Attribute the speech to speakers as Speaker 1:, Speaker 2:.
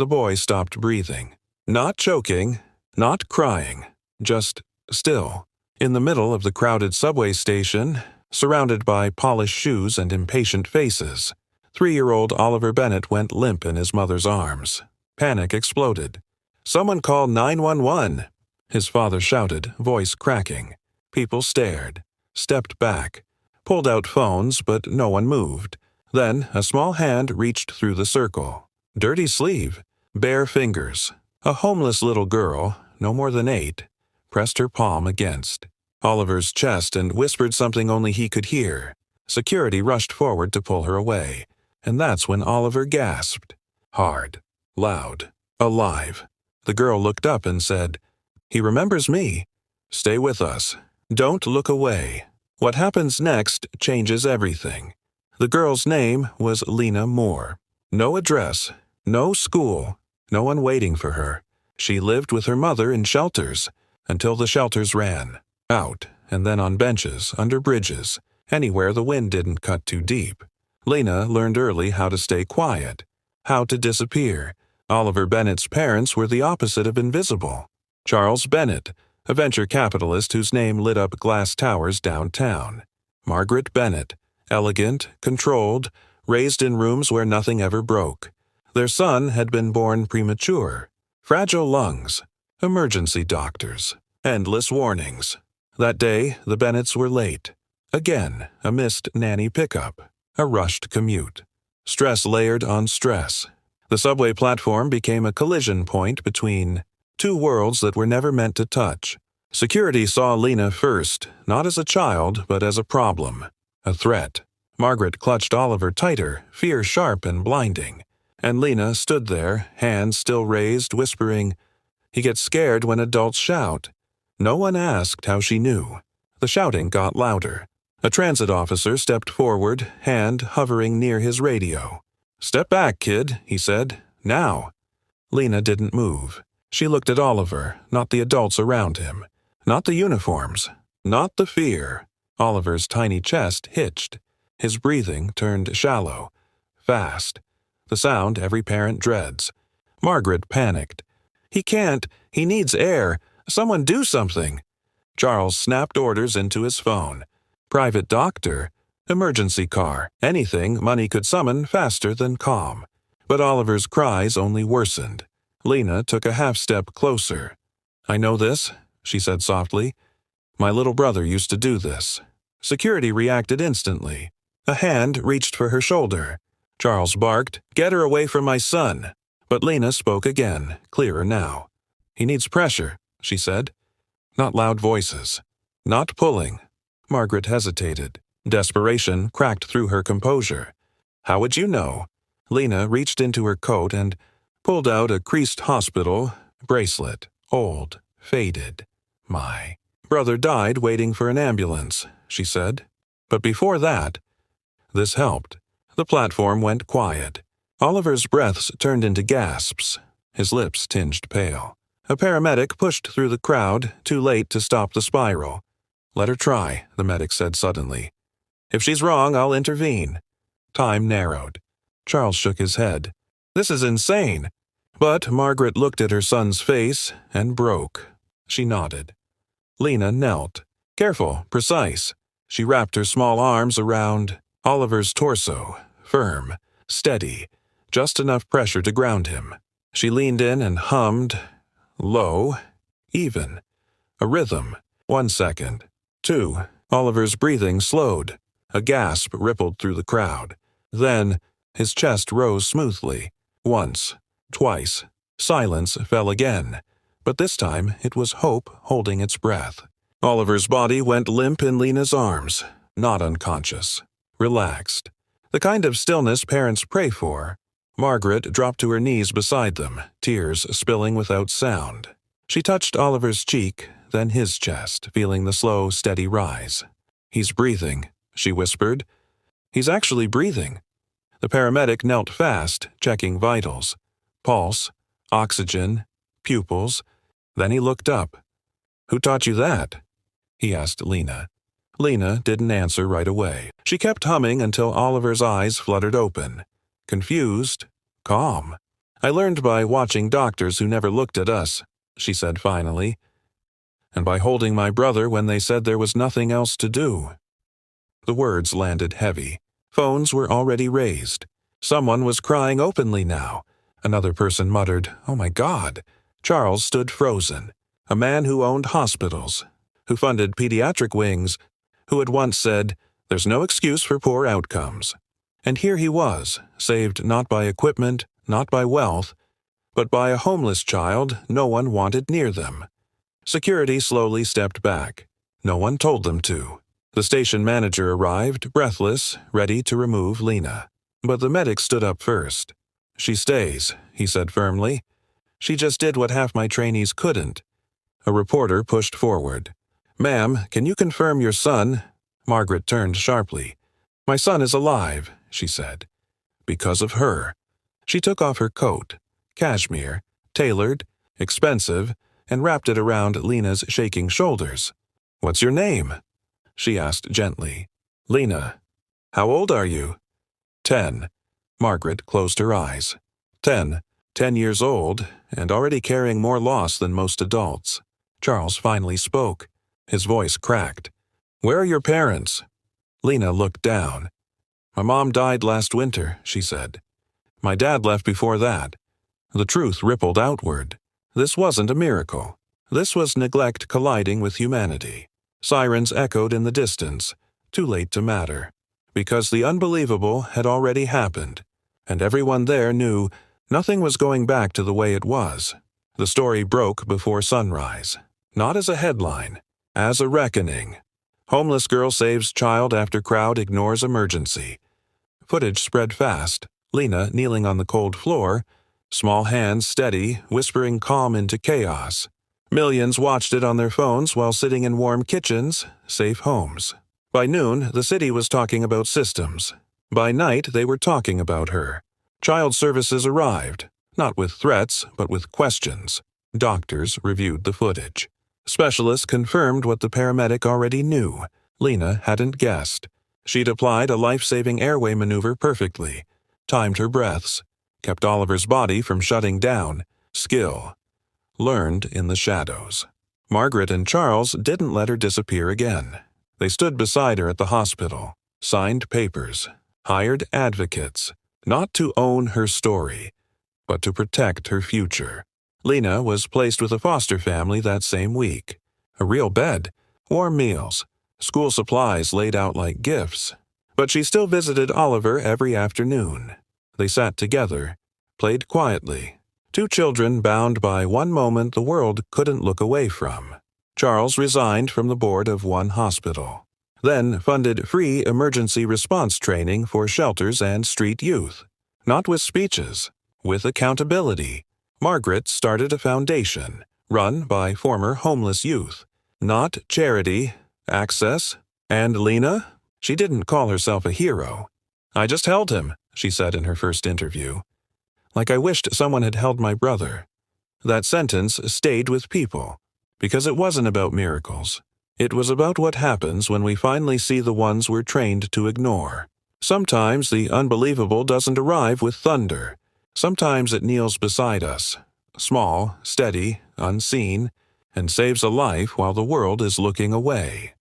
Speaker 1: The boy stopped breathing. Not choking, not crying, just still. In the middle of the crowded subway station, surrounded by polished shoes and impatient faces, 3-year-old Oliver Bennett went limp in his mother's arms. Panic exploded. "Someone call 911!" His father shouted, voice cracking. People stared, stepped back, pulled out phones, but no one moved. Then a small hand reached through the circle. Dirty sleeve, bare fingers. A homeless little girl, no more than 8, pressed her palm against Oliver's chest and whispered something only he could hear. Security rushed forward to pull her away, and that's when Oliver gasped. Hard, loud, alive. The girl looked up and said, "He remembers me. Stay with us. Don't look away." What happens next changes everything. The girl's name was Lena Moore. No address, no school, no one waiting for her. She lived with her mother in shelters until the shelters ran out, and then on benches, under bridges, anywhere the wind didn't cut too deep. Lena learned early how to stay quiet, how to disappear. Oliver Bennett's parents were the opposite of invisible. Charles Bennett, a venture capitalist whose name lit up glass towers downtown. Margaret Bennett, elegant, controlled, raised in rooms where nothing ever broke. Their son had been born premature. Fragile lungs, emergency doctors, endless warnings. That day, the Bennetts were late. Again, a missed nanny pickup, a rushed commute. Stress layered on stress. The subway platform became a collision point between two worlds that were never meant to touch. Security saw Lena first, not as a child, but as a problem, a threat. Margaret clutched Oliver tighter, fear sharp and blinding. And Lena stood there, hands still raised, whispering, "He gets scared when adults shout." No one asked how she knew. The shouting got louder. A transit officer stepped forward, hand hovering near his radio. "Step back, kid," he said. "Now." Lena didn't move. She looked at Oliver, not the adults around him. Not the uniforms. Not the fear. Oliver's tiny chest hitched. His breathing turned shallow. Fast. The sound every parent dreads. Margaret panicked. "He can't. He needs air. Someone do something." Charles snapped orders into his phone. Private doctor, emergency car, anything money could summon faster than calm. But Oliver's cries only worsened. Lena took a half-step closer. "I know this," she said softly. "My little brother used to do this." Security reacted instantly. A hand reached for her shoulder. Charles barked, "Get her away from my son." But Lena spoke again, clearer now. "He needs pressure," she said. Not loud voices. Not pulling. Margaret hesitated. Desperation cracked through her composure. "How would you know?" Lena reached into her coat and pulled out a creased hospital bracelet, old, faded. "My brother died waiting for an ambulance," she said. But before that, this helped. The platform went quiet. Oliver's breaths turned into gasps. His lips tinged pale. A paramedic pushed through the crowd, too late to stop the spiral. "Let her try," the medic said suddenly. "If she's wrong, I'll intervene." Time narrowed. Charles shook his head. "This is insane." But Margaret looked at her son's face and broke. She nodded. Lena knelt. Careful, precise. She wrapped her small arms around Oliver's torso, firm, steady, just enough pressure to ground him. She leaned in and hummed, low, even. A rhythm. 1 second. 2. Oliver's breathing slowed. A gasp rippled through the crowd. Then, his chest rose smoothly. Once. Twice. Silence fell again. But this time it was hope holding its breath. Oliver's body went limp in Lena's arms. Not unconscious. Relaxed. The kind of stillness parents pray for. Margaret dropped to her knees beside them, tears spilling without sound. She touched Oliver's cheek, then his chest, feeling the slow, steady rise. "He's breathing," she whispered. "He's actually breathing." The paramedic knelt fast, checking vitals. Pulse, oxygen, pupils. Then he looked up. "Who taught you that?" he asked Lena. Lena didn't answer right away. She kept humming until Oliver's eyes fluttered open. Confused, calm. I learned by watching doctors who never looked at us, she said finally, and by holding my brother when they said there was nothing else to do. The words landed heavy. Phones were already raised. Someone was crying openly now. Another person muttered, "Oh my God." Charles stood frozen. A man who owned hospitals, who funded pediatric wings, who had once said, "There's no excuse for poor outcomes." And here he was, saved not by equipment, not by wealth, but by a homeless child no one wanted near them. Security slowly stepped back. No one told them to. The station manager arrived, breathless, ready to remove Lena. But the medic stood up first. "She stays," he said firmly. "She just did what half my trainees couldn't." A reporter pushed forward. "Ma'am, can you confirm your son?" Margaret turned sharply. "My son is alive," she said. "Because of her." She took off her coat, cashmere, tailored, expensive, and wrapped it around Lena's shaking shoulders. "What's your name?" she asked gently. "Lena." "How old are you?" 10. Margaret closed her eyes. 10. 10 years old, and already carrying more loss than most adults. Charles finally spoke. His voice cracked. "Where are your parents?" Lena looked down. "My mom died last winter," she said. "My dad left before that." The truth rippled outward. This wasn't a miracle. This was neglect colliding with humanity. Sirens echoed in the distance, too late to matter, because the unbelievable had already happened, and everyone there knew nothing was going back to the way it was. The story broke before sunrise, not as a headline, as a reckoning. Homeless girl saves child after crowd ignores emergency. Footage spread fast, Lena kneeling on the cold floor, small hands steady, whispering calm into chaos. Millions watched it on their phones while sitting in warm kitchens, safe homes. By noon, the city was talking about systems. By night, they were talking about her. Child services arrived, not with threats, but with questions. Doctors reviewed the footage. Specialists confirmed what the paramedic already knew. Lena hadn't guessed. She'd applied a life-saving airway maneuver perfectly, timed her breaths, kept Oliver's body from shutting down. Skill. Learned in the shadows. Margaret and Charles didn't let her disappear again. They stood beside her at the hospital, signed papers, hired advocates, not to own her story, but to protect her future. Lena was placed with a foster family that same week. A real bed, warm meals, school supplies laid out like gifts. But she still visited Oliver every afternoon. They sat together, played quietly. Two children bound by one moment the world couldn't look away from. Charles resigned from the board of one hospital, then funded free emergency response training for shelters and street youth. Not with speeches, with accountability. Margaret started a foundation, run by former homeless youth. Not charity, access. And Lena? She didn't call herself a hero. "I just held him," she said in her first interview. "Like I wished someone had held my brother." That sentence stayed with people, because it wasn't about miracles. It was about what happens when we finally see the ones we're trained to ignore. Sometimes the unbelievable doesn't arrive with thunder. Sometimes it kneels beside us, small, steady, unseen, and saves a life while the world is looking away.